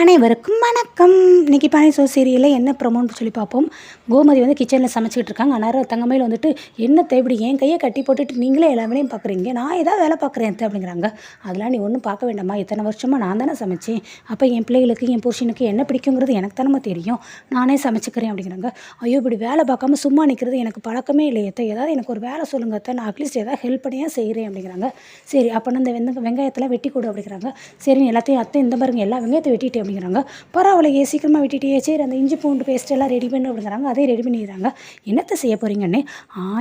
அனைவருக்கும் வணக்கம். இன்றைக்கி பானை சோ சீரியலில் என்ன ப்ரொமோன்னு சொல்லி பார்ப்போம். கோமதி வந்து கிச்சனில் சமைச்சிக்கிட்டு இருக்காங்க. அந்நேரம் தங்கமயில் வந்துட்டு என்ன இப்படி என் கையை கட்டி போட்டுட்டு நீங்களே எல்லா வேலையும் பார்க்குறீங்க, நான் ஏதாவது வேலை பார்க்குறேன் அப்படிங்கிறாங்க. அதெல்லாம் நீ ஒன்றும் பார்க்க வேண்டாமா, இத்தனை வருஷமாக நான் தானே சமைச்சேன். அப்போ என் பிள்ளைகளுக்கு என் புருஷனுக்கு என்ன பிடிக்குங்கிறது எனக்கு தானே தெரியும், நானே சமைச்சிக்கிறேன் அப்படிங்கிறாங்க. ஐயோ, இப்படி வேலை பார்க்காம சும்மா நிற்கிறது எனக்கு பழக்கமே இல்லை அத்தை, ஏதாவது எனக்கு ஒரு வேலை சொல்லுங்க அத்தை, நான் அட்லீஸ்ட் ஏதாவது ஹெல்ப் பண்ணியா செய்கிறேன் அப்படிங்கிறாங்க. சரி அப்போ இந்த வெங்காயத்தெல்லாம் வெட்டி கொடு அப்படிங்கிறாங்க. சரி எல்லாத்தையும் அத்தை இந்த பாருங்க எல்லா வெங்காயத்தை வெட்டிட்டு அப்படிங்கிறாங்க. பரவாயில்லையே சீக்கிரமாக வெட்டிட்டே, சரி அந்த இஞ்சி பூண்டு பேஸ்ட் எல்லாம் ரெடி பண்ணு அப்படிங்கிறாங்க. அதே ரெடி பண்ணிடுறாங்க. என்னத்தை செய்ய போகிறீங்கன்னு,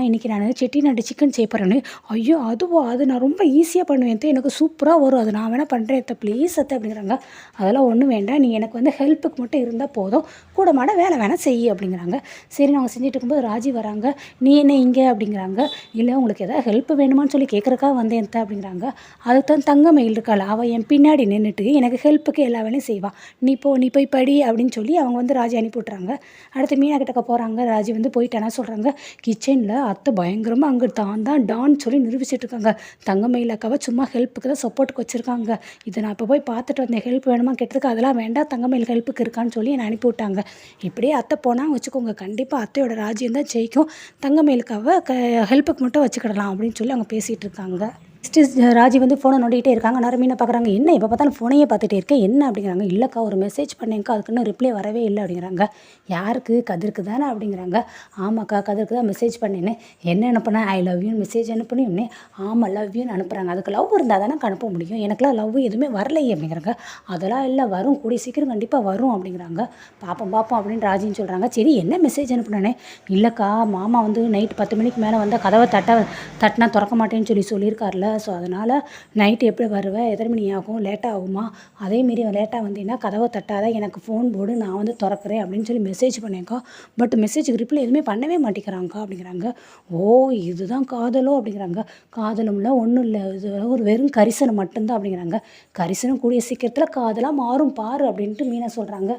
இன்றைக்கி நான் செட்டிநாடு சிக்கன் செய்ய போகிறேன்னு. ஐயோ அதுவா, அது நான் ரொம்ப ஈஸியாக பண்ணுவேன், எனக்கு சூப்பராக வரும், அது நான் வேணால் பண்ணுறேன் அத்தை, ப்ளீஸ் அத்தை அப்படிங்கிறாங்க. அதெல்லாம் ஒன்றும் வேண்டாம், நீ எனக்கு வந்து ஹெல்ப்புக்கு மட்டும் இருந்தால் போதும், கூட மாட வேலை வேணால் செய்ய அப்படிங்கிறாங்க. சரி நாங்கள் செஞ்சுட்டு இருக்கும்போது ராஜி வராங்க. நீ என்ன இங்கே அப்படிங்கிறாங்க. இல்லை உங்களுக்கு எதாவது ஹெல்ப் வேணுமான்னு சொல்லி கேட்குறக்காக வந்தேன் அத்தை அப்படிங்கிறாங்க. அதுதான் தங்கமயில் இருக்காள், அவள் என் பின்னாடி நின்றுட்டு எனக்கு ஹெல்ப்புக்கு எல்லா வேலையும் செய்வாள், நீ போய் படி அப்படின்னு சொல்லி அவங்க வந்து ராஜி அனுப்பி விட்றாங்க. அடுத்து மீனா கிட்டக்க போகிறாங்க. ராஜி வந்து போயிட்டானா சொல்கிறாங்க. கிச்சனில் அத்தை பயங்கரமாக அங்கே தான் டான்னு சொல்லி நிரூபிச்சிட்டு இருக்காங்க. தங்கமயில் அக்காவை சும்மா ஹெல்ப்புக்கு தான் சப்போர்ட்டுக்கு வச்சுருக்காங்க. இதை நான் இப்போ போய் பார்த்துட்டு வந்தேன், ஹெல்ப் வேணுமா கேட்டதுக்கு அதெல்லாம் வேண்டாம், தங்கமயில் ஹெல்ப்புக்கு இருக்கான்னு சொல்லி என்னை அனுப்பி விட்டாங்க. இப்படியே அத்தை போனால் வச்சுக்கோங்க, கண்டிப்பாக அத்தையோட ராஜ்யம் தான் ஜெயிக்கும், தங்கமயிலுக்காவை ஹெல்ப்புக்கு மட்டும் வச்சுக்கிடலாம் அப்படின்னு சொல்லி அவங்க பேசிகிட்டு இருக்காங்க. ராஜி வந்து ஃபோனை நோண்டிகிட்டே இருக்காங்க. நேரம் மீனை பார்க்குறாங்க. என்ன எப்போ பார்த்தாலும் ஃபோனையே பார்த்துட்டே இருக்கேன் என்ன அப்படிங்கிறாங்க. இல்லைக்கா ஒரு மெசேஜ் பண்ணேங்க்கா, அதுக்குன்னு ரிப்ளை வரவே இல்லை அப்படிங்கிறாங்க. யாருக்கு, கதிருக்கு தானே அப்படிங்கிறாங்க. ஆமாக்கா கதிருக்கு தான் மெசேஜ் பண்ணேன்னு. என்ன அனுப்புனேன், ஐ லவ் யூன்னு மெசேஜ் அனுப்புனே. ஆமாம் லவ் யூன்னு அனுப்புகிறாங்க. அதுக்கு லவ் இருந்தால் தானே அனுப்ப முடியும், எனக்குலாம் லவ் எதுவுமே வரலையே அப்படிங்கிறாங்க. அதெல்லாம் இல்லை, வரும், கூடிய சீக்கிரம் கண்டிப்பாக வரும் அப்படிங்கிறாங்க. பார்ப்போம் அப்படின்னு ராஜின்னு சொல்கிறாங்க. சரி என்ன மெசேஜ் அனுப்புனேனே. இல்லைக்கா மாமா வந்து நைட்டு 10 மணிக்கு மேலே வந்தால் கதவை தட்டினா திறக்க மாட்டேன்னு சொல்லியிருக்காருல, ஸோ அதனால் நைட்டு எப்படி வருவேன், எத்தனை மணி ஆகும், லேட்டாக ஆகுமா, அதேமாரி லேட்டாக வந்தீங்கன்னா கதவை தட்டாத, எனக்கு ஃபோன் போடு, நான் வந்து திறக்கிறேன் அப்படின்னு சொல்லி மெசேஜ் பண்ணேங்க்கா. பட் மெசேஜுக்கு ரிப்ளை எதுவுமே பண்ணவே மாட்டேங்கிறாங்க்கா அப்படிங்கிறாங்க. ஓ இதுதான் காதலோ அப்படிங்கிறாங்க. காதலும்ல ஒன்றும் இல்லை, இது ஒரு வெறும் கரிசனம் மட்டும்தான் அப்படிங்கிறாங்க. கரிசனம் கூடிய சீக்கிரத்தில் காதலாக மாறும் பாரு அப்படின்ட்டு மீனா சொல்கிறாங்க.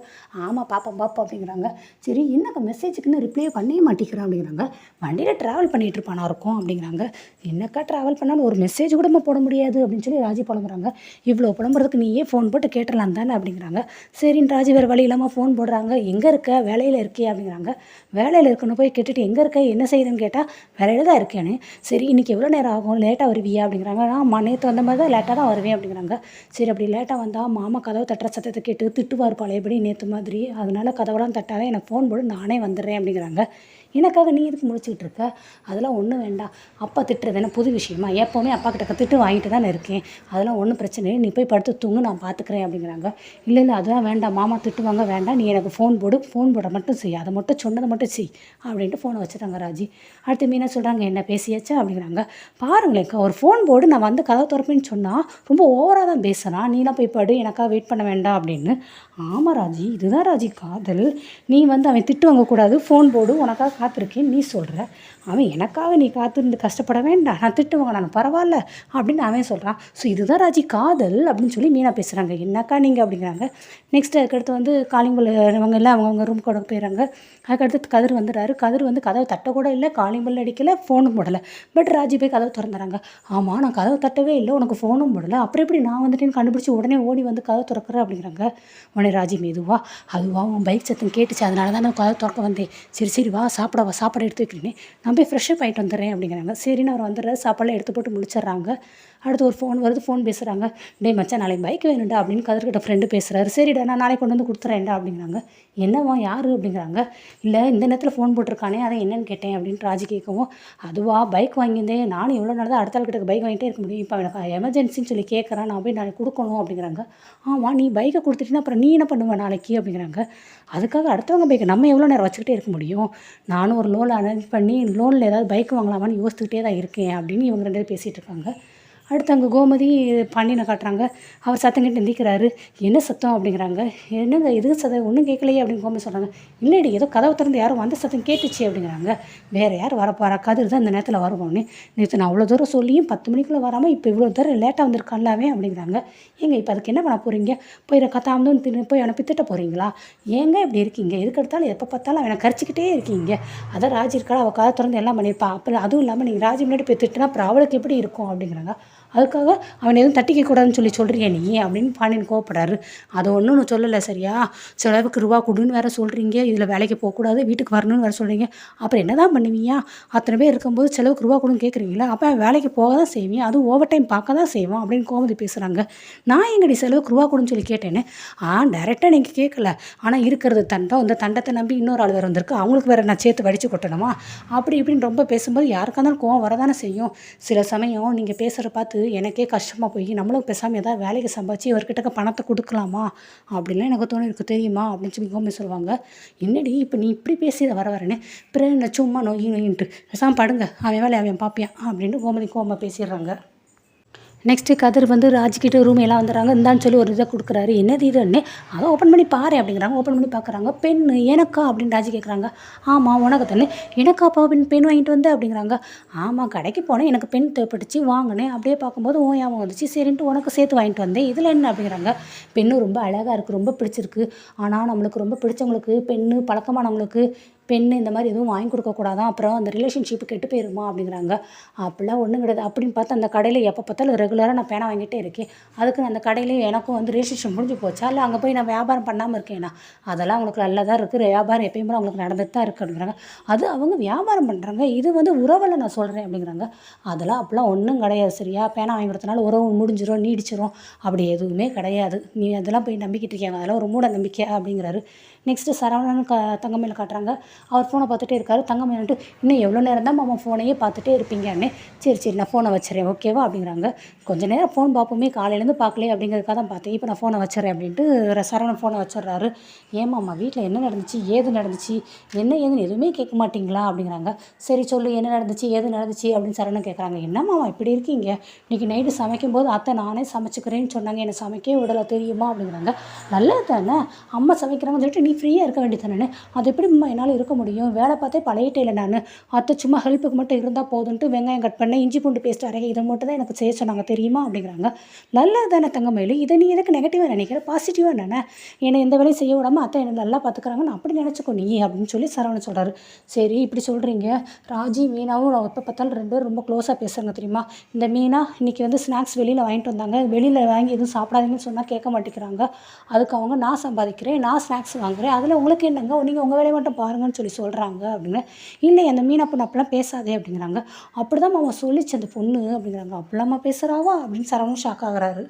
ஆமாம் பார்ப்போம் அப்படிங்கிறாங்க. சரி என்னக்கா மெசேஜுக்குன்னு ரிப்ளை பண்ணவே மாட்டேங்கிறான் அப்படிங்கிறாங்க. வண்டியில் ட்ராவல் பண்ணிகிட்டு இருப்பானா இருக்கும் அப்படிங்கிறாங்க. என்னக்கா ட்ராவல் பண்ணாலும் ஒரு மெசேஜ் கூட போட முடியாது அப்படின்னு சொல்லி ராஜி புலம்புறாங்க. இவ்வளோ புலம்புறதுக்கு நீயே ஃபோன் போட்டு கேட்டலாம் தானே அப்படிங்கிறாங்க. சரின்னு ராஜி வேறு வழி இல்லாமல் ஃபோன் போடுறாங்க. எங்கே இருக்க, வேலையில் இருக்கே அப்படிங்கிறாங்க. வேலையில் இருக்கணும் போய் கேட்டுட்டு எங்கே இருக்க என்ன செய்யுதுன்னு கேட்டால் வேலையில் தான் இருக்கேன்னு. சரி இன்றைக்கி எவ்வளோ நேரம் ஆகும், லேட்டாக வருவியா அப்படிங்கிறாங்க. ஆமாம் நேற்று வந்த மாதிரி தான் லேட்டாக தான் வருவேன் அப்படிங்கிறாங்க. சரி அப்படி லேட்டாக வந்தால் மாமா கதவை தட்டுற சத்தத்தை கேட்டு திட்டுவார் பழையபடி நேற்று மாதிரி, அதனால் கதவெல்லாம் தட்டாத, எனக்கு ஃபோன் போடு, நானே வந்துடுறேன் அப்படிங்கிறாங்க. எனக்காக நீ எதுக்கு முடிச்சுக்கிட்டு இருக்க, அதெல்லாம் ஒன்றும் வேண்டாம், அப்பா திட்டுறது என்ன புது விஷயமா, எப்போவுமே அப்பா கிட்ட திட்டு வாங்கிட்டு தானே இருக்கேன், அதெல்லாம் ஒன்றும் பிரச்சனை இல்லை, நீ போய் படுத்து தூங்கு, நான் பார்த்துக்கிறேன் அப்படிங்கிறாங்க. இல்லை அதெல்லாம் வேண்டாம், மாமா திட்டுவாங்க, வேண்டாம், நீ எனக்கு ஃபோன் போடு, ஃபோன் போட மட்டும் செய், அதை மட்டும் சொன்னதை மட்டும் செய் அப்படின்ட்டு ஃபோனை வச்சுட்டாங்க ராஜி. அடுத்து மீனா சொல்கிறாங்க. என்ன பேசியாச்சா அப்படிங்கிறாங்க. பாருங்களேக்கா ஒரு ஃபோன் போடு, நான் வந்து கதவை திறப்பேன்னு சொன்னால் ரொம்ப ஓவராக தான் பேசுகிறான், நீலாம் போய் படு, எனக்காக வெயிட் பண்ண வேண்டாம் அப்படின்னு. ஆமாம் ராஜி, இதுதான் ராஜி காதல், நீ வந்து அவன் திட்டு வாங்கக்கூடாது, ஃபோன் போடு, உனக்காக காத்திருக்கேன்னு நீ சொல்கிற, அவன் எனக்காக நீ காத்திருந்து கஷ்டப்பட வேண்டாம், நான் திட்டு வாங்கினான் பரவாயில்ல அப்படின்னு அவன் சொல்கிறான். ஸோ இதுதான் ராஜி காதல் அப்படின்னு சொல்லி மீனா பேசுகிறாங்க. என்னக்கா நீங்கள் அப்படிங்கிறாங்க. நெக்ஸ்ட் அதுக்கடுத்து வந்து காலிங்குள்ள இவங்க எல்லாம் அவங்கவுங்க ரூம் கூட போயிடுறாங்க. அதுக்கடுத்து கதிர் வந்துடுறாரு. கதிர் வந்து கதவை தட்டக்கூட இல்லை, காலிங்குள்ள அடிக்கலை, ஃபோனும் போடலை. பட் ராஜி போய் கதவை திறந்துறாங்க. ஆமாம் நான் கதவை தட்டவே இல்லை, உனக்கு ஃபோனும் போடலை, அப்புறம் எப்படி நான் வந்துட்டேன்னு கண்டுபிடிச்சி உடனே ஓடி வந்து கதவை திறக்கிறேன் அப்படிங்கிறாங்க. உடனே ராஜி மெதுவா, அதுவா உன் பைக் சத்தம் கேட்டுச்சு, அதனால தான் நான் கதவை திறக்க வந்தேன், சரி வா சாப்பாடு எடுத்து வைக்கிறேனே, நான் போய் ஃப்ரெஷ்ஷப் ஆகிட்டு வந்துடுறேன் அப்படிங்கிறாங்க. சரின்னு அவர் வந்துடுறாரு. சாப்பாடெலாம் எடுத்து போட்டு முடிச்சிடுறாங்க. அடுத்து ஒரு ஃபோன் வருது, ஃபோன் பேசுகிறாங்க. டேய் மச்சான் நாளைக்கு பைக் வேணும்டா அப்படின்னு கதிர்கிட்ட ஃப்ரெண்டு பேசுகிறாரு. சரிடா நான் நாளைக்கு கொண்டு வந்து கொடுத்துறேன்டா அப்படிங்கிறாங்க. என்னவா யார் அப்படிங்கிறாங்க. இல்லை இந்த நேரத்தில் ஃபோன் போட்டிருக்கானே, அதை என்னன்னு கேட்டேன் அப்படின்னு ராஜி கேட்கவும், அதுவா பைக் வாங்கியிருந்தேன், நானும் எவ்வளோ நாள் தான் அடுத்த ஆள் கிட்ட பைக் வாங்கிட்டே இருக்க முடியும், இப்போ எனக்கு எமர்ஜென்சின்னு சொல்லி கேட்குறான், நான் போய் நாளைக்கு கொடுக்கணும் அப்படிங்கிறாங்க. ஆமாம் நீ பைக்கை கொடுத்துட்டீங்கன்னா அப்புறம் நீ என்ன பண்ணுவேன் நாளைக்கு அப்படிங்கிறாங்க. அதுக்காக அடுத்தவங்க பைக்கை நம்ம எவ்வளோ நேரம் வச்சுக்கிட்டே இருக்க முடியும், நானும் ஒரு லோன் அரேஞ்ச் பண்ணி லோனில் ஏதாவது பைக் வாங்கலாமான்னு யோசிச்சுக்கிட்டே தான் இருக்கேன் அப்படின்னு இவங்க 2 பேரும் பேசிகிட்டு இருக்காங்க. அடுத்து அங்கே கோமதி பண்ணினை காட்டுறாங்க. அவர் சத்தம் கேட்டு எந்திக்கிறாரு. என்ன சத்தம் அப்படிங்கிறாங்க. என்னங்க எதுக்கு சத்தம் ஒன்றும் கேட்கலையே அப்படின்னு கோமதி சொல்கிறாங்க. இல்லைடி ஏதோ கதவை திறந்து யாரும் வந்த சத்தம் கேட்டுச்சு அப்படிங்கிறாங்க. வேறு யார் வரப்போறா, கதிர் தான் இந்த நேரத்தில் வருவோன்னு, நேற்று நான் அவ்வளோ தூரம் சொல்லியும் 10 மணிக்குள்ளே வராமல் இப்போ இவ்வளோ தூரம் லேட்டாக வந்திருக்கான்லாவே அப்படிங்கிறாங்க. ஏங்க இப்போ அதுக்கு என்ன பண்ண போகிறீங்க, போய் கத்தாமதும் போய் அவனை திட்ட போகிறீங்களா, ஏங்க இப்படி இருக்கீங்க, எதுக்கு எடுத்தாலும் எப்போ பார்த்தாலும் அவனை கரிச்சிக்கிட்டே இருக்கீங்க, அதான் ராஜி இருக்காள், அவள் கதை திறந்து எல்லாம் பண்ணியிருப்பா, அப்புறம் அதுவும் இல்லாமல் நீங்கள் ராஜி முன்னாடி போய் திட்டுனா அப்புறம் அவளுக்கு எப்படி இருக்கும் அப்படிங்கிறாங்க. அதுக்காக அவன் எதுவும் தட்டிக்கக்கூடாதுன்னு சொல்கிறியா நீ அப்படின்னு பாண்டியன் கோவப்படுறாரு. அது ஒன்றும் நான் சொல்லலை சரியா, செலவுக்கு ரூபா கொடுன்னு வேறு சொல்கிறீங்க, இதில் வேலைக்கு போகக்கூடாது, வீட்டுக்கு வரணும்னு வேறு சொல்கிறீங்க, அப்புறம் என்ன தான் பண்ணுவீங்க? அத்தனை பேர் இருக்கும்போது செலவுக்கு ரூபா கொடுன்னு கேட்குறீங்களா? அப்போ வேலைக்கு போக தான் செய்வீங்க, அதுவும் ஓவர் டைம் பார்க்க தான் செய்வோம் அப்படின்னு கோமதி பேசுகிறாங்க. நான் எங்கடி செலவுக்கு ரூபா கொடுன்னு சொல்லி கேட்டேன்னு. டைரெக்டாக நீங்கள் கேட்கல, ஆனால் இருக்கிறது தண்டம், இந்த தண்டத்தை நம்பி இன்னொரு ஆள் வேறு வந்திருக்கு, அவங்களுக்கு வேறு நான் சேர்த்து வடித்து கொட்டணுமா அப்படி இப்படின்னு ரொம்ப பேசும்போது யாருக்காக இருந்தாலும் கோவம் வரதானே செய்யும். சில சமயம் நீங்கள் பேசுகிற பார்த்து எனக்கே கஷ்டமாக போய் நம்மளும் பேசாமல் ஏதாவது வேலைக்கு சம்பாதிச்சு இவர்கிட்ட பணத்தை கொடுக்கலாமா அப்படின்லாம் எனக்கு தோணிருக்கு தெரியுமா அப்படின்னு சொல்லி கோமதி சொல்லுவாங்க. என்னடி இப்போ நீ இப்படி பேசி வர வரேன்னு பிறகு என்ன சும்மா நோயின்ட்டு பேசாமல் படுங்க, அவன் வேலை அவன் பார்ப்பியான் அப்படின்னு கோமதி கோமா பேசிடுறாங்க. நெக்ஸ்ட்டு கதிர் வந்து ராஜ்கிட்ட ரூம் எல்லாம் வந்துடுறாங்க. இந்தான்னு சொல்லி ஒரு இதை கொடுக்குறாரு. என்னது இதுன்னு அதை ஓப்பன் பண்ணி பாரு அப்படிங்கிறாங்க. ஓப்பன் பண்ணி பார்க்குறாங்க. பெண்ணு எனக்கா அப்படின்னு ராஜி கேட்குறாங்க. ஆமாம் உனக்கு தானே. எனக்காப்பா பெண் வாங்கிட்டு வந்து அப்படிங்கிறாங்க. ஆமாம் கடைக்கு போனேன், எனக்கு பெண் தேவைப்பட்டுச்சு வாங்கினேன், அப்படியே பார்க்கும்போது ஞாபகம் வந்துச்சு, சரின்ட்டு உனக்கு சேர்த்து வாங்கிட்டு வந்தேன், இதில் என்ன அப்படிங்கிறாங்க. பெண்ணு ரொம்ப அழகாக இருக்குது, ரொம்ப பிடிச்சிருக்கு, ஆனால் நம்மளுக்கு ரொம்ப பிடிச்சவங்களுக்கு பெண்ணு பழக்கமானவங்களுக்கு பெண்ணு இந்த மாதிரி எதுவும் வாங்கி கொடுக்கக்கூடாதான், அப்புறம் அந்த ரிலேஷன்ஷிப்பு கெட்டு போயிருமா அப்படிங்கிறாங்க. அப்படிலாம் ஒன்றும் கிடையாது. அப்படின்னு பார்த்து அந்த கடையில் எப்போ பார்த்தாலும் ரெகுலராக நான் பேனா வாங்கிட்டே இருக்கேன், அதுக்கு அந்த கடையிலேயும் எனக்கும் வந்து ரிலேஷன்ஷிப் முடிஞ்சு போச்சா, இல்லை அங்கே போய் நான் வியாபாரம் பண்ணாமல் இருக்கேன்னா? அதெல்லாம் அவங்களுக்கு நல்லா தான் இருக்குது, வியாபாரம் எப்பயும் அவங்களுக்கு நடந்துட்டு தான் இருக்குது அப்படிங்கிறாங்க. அது அவங்க வியாபாரம் பண்ணுறாங்க, இது வந்து உறவில் நான் சொல்கிறேன் அப்படிங்கிறாங்க. அதெல்லாம் அப்படிலாம் ஒன்றும் கிடையாது சரியா, பேனா வாங்கி கொடுத்தனால உறவு முடிஞ்சிடும் நீடிச்சிடும் அப்படி எதுவுமே கிடையாது, நீ அதெல்லாம் போய் நம்பிக்கிட்டு இருக்காங்க, அதெல்லாம் ஒரு மூட நம்பிக்கை அப்படிங்கிறாரு. நெக்ஸ்ட்டு சரவணன் தங்கமயில காட்டுறாங்க. அவர் ஃபோனை பார்த்துட்டே இருக்காரு. தங்கமயிலன்ட்டு இன்னும் எவ்வளோ நேரம் தான் மாமா ஃபோனையே பார்த்துட்டே இருப்பீங்கன்னு. சரி நான் ஃபோனை வச்சுறேன் ஓகேவா அப்படிங்கிறாங்க. கொஞ்சம் நேரம் ஃபோன் பார்ப்போமே, காலையிலேருந்து பார்க்கலையே அப்படிங்கிறதுக்காக தான் பார்த்தேன், இப்போ நான் ஃபோனை வச்சுறேன் அப்படின்ட்டு சரவணன் ஃபோனை வச்சிடுறாரு. ஏமாம்மா வீட்டில் என்ன நடந்துச்சு ஏது நடந்துச்சு என்ன ஏதுன்னு எதுவுமே கேட்க மாட்டிங்களா அப்படிங்கிறாங்க. சரி சொல்லு என்ன நடந்துச்சு ஏது நடந்துச்சு அப்படின்னு சரவணன் கேட்குறாங்க. என்னம்மாம்மா இப்படி இருக்கீங்க, இன்றைக்கி நைட்டு சமைக்கும்போது அத்தை நானே சமைச்சிக்கிறேன்னு சொன்னாங்க, என்னை சமைக்கவே விடலை தெரியுமா அப்படிங்கிறாங்க. நல்லது தானே, அம்மா சமைக்கிறாங்கன்னு சொல்லிட்டு நீ ஃப்ரீயாக இருக்க வேண்டியது தானே. அது எப்படி என்னால் இருக்க முடியும், வேலை பார்த்தே பழகிட்டே இல்லை நான், அத்தை சும்மா ஹெல்ப்புக்கு மட்டும் இருந்தால் போதுன்ட்டு வெங்காயம் கட் பண்ணேன், இஞ்சி பூண்டு பேஸ்ட் அரைக்க, இதை மட்டும் தான் எனக்கு செய்ய சொன்னாங்க தெரியுமா அப்படிங்கிறாங்க. நல்லது தானே தங்கமயிலு, இதை நீ எதுக்கு நெகட்டிவாக நினைக்கிற, பாசிட்டிவாக தானே, என்னை எந்த வேலையும் செய்ய விடாமல் அத்தை என்னை நல்லா பார்த்துக்கிறாங்கன்னு அப்படி நினச்சிக்கோ நீ அப்படின்னு சொல்லி சரவணன் சொல்கிறாரு. சரி இப்படி சொல்கிறீங்க, ராஜி மீனாவும் எப்போ பார்த்தாலும் 2 பேரும் ரொம்ப க்ளோஸாக பேசுகிறாங்க தெரியுமா. இந்த மீனா இன்றைக்கி வந்து ஸ்நாக்ஸ் வெளியில் வாங்கிட்டு வந்தாங்க, வெளியில் வாங்கி எதுவும் சாப்பிடாதீங்கன்னு சொன்னால் கேட்க மாட்டேங்கிறாங்க, அதுக்கு அவங்க நான் சம்பாதிக்கிறேன் நான் ஸ்நாக்ஸ் வாங்குறேன் அதில் உங்களுக்கு என்னங்க, நீங்கள் உங்கள் வேலையை மட்டும் பாருங்கன்னு சொல்லி சொல்கிறாங்க அப்படின்னு. இல்லை அந்த மீனா பொண்ணு அப்படிலாம் பேசாதே அப்படிங்கிறாங்க. அப்படி தான் மாமா சொல்லிச்சு அந்த பொண்ணு அப்படிங்கிறாங்க. அப்படிலாமா பேசுகிறாவா அப்படின்னு சரவணன் ஷாக் ஆகுறாரு.